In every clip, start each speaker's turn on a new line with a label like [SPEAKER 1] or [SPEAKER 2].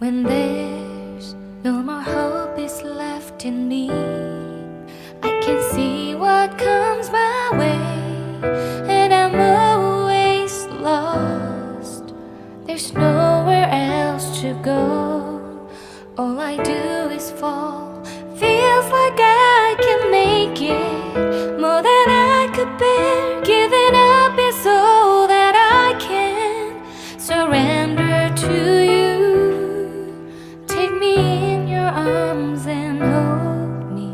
[SPEAKER 1] When there's no more hope is left in me, I can see what comes my way, and I'm always lost. There's nowhere else to go. All I do is fall. Feels like I can make it more than I could bear. Giving up is all that I can surrender to you. Take me in your arms and hold me.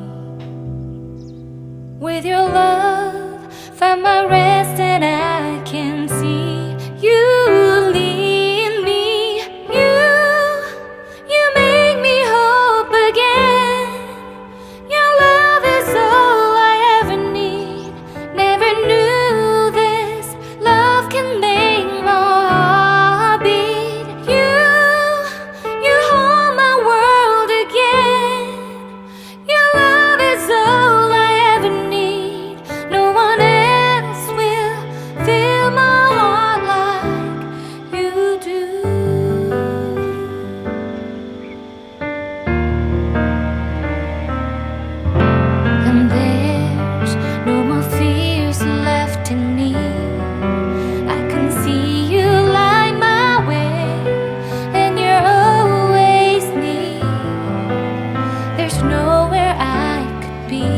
[SPEAKER 1] With your love, find my rest, and I can see you lead me. You make me hope again. Your love is all I ever need. Never knew this love can make my heart beat. You hold my world again. Your love is all I ever need. No one else will fill my heart like you do. And there's no more fears left in me. I can see you light my way, and you're always near. There's nowhere I could be.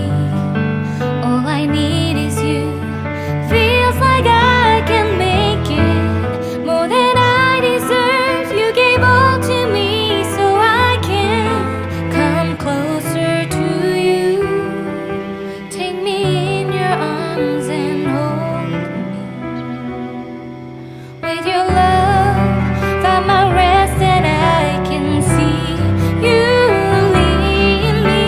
[SPEAKER 1] All I need is you. Feels like I can make it more than I deserve. You gave all to me so I can come closer to you. Take me in your arms and hold me. With your love, find my rest, and I can see you lead me.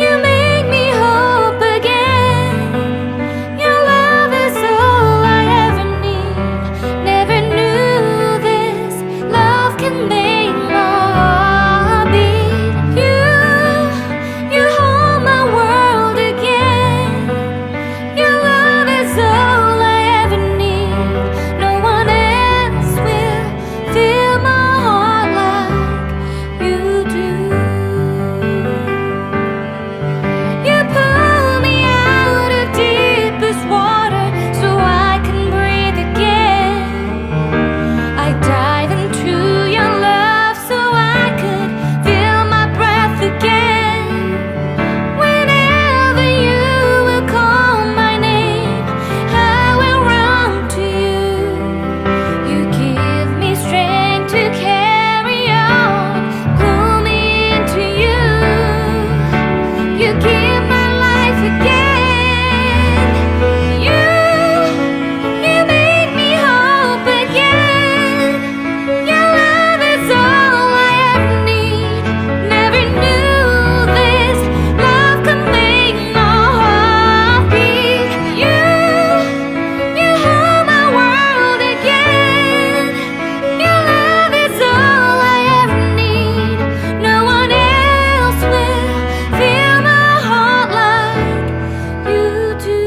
[SPEAKER 1] You make me hope again. Your love is all I ever need. Never knew this love can make my heart beat. You hold my world again. Your love is all I ever need. No one else will fill my heart like you do. You pull me out of deepest water so I can breathe again. I dive into your love so I could feel my breath again. Whenever you will call my name, I will run to you. You give me strength to carry on. Pull me into you. You give my life again. You make me hope again. Your love is all I ever need. Never knew this love could make my heart beat. You hold my world again. Your love is all I ever need. No one else will fill my heart like you do.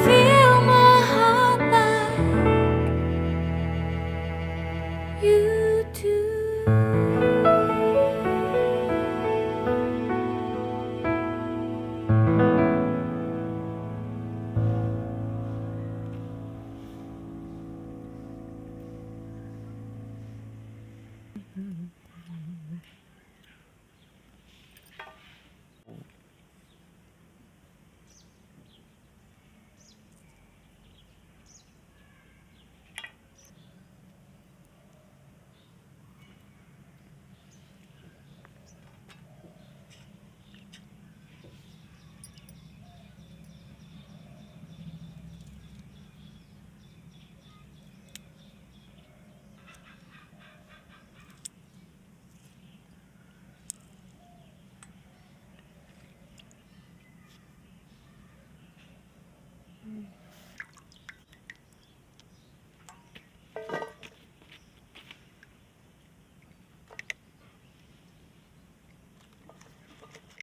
[SPEAKER 1] Fill my heart like you do.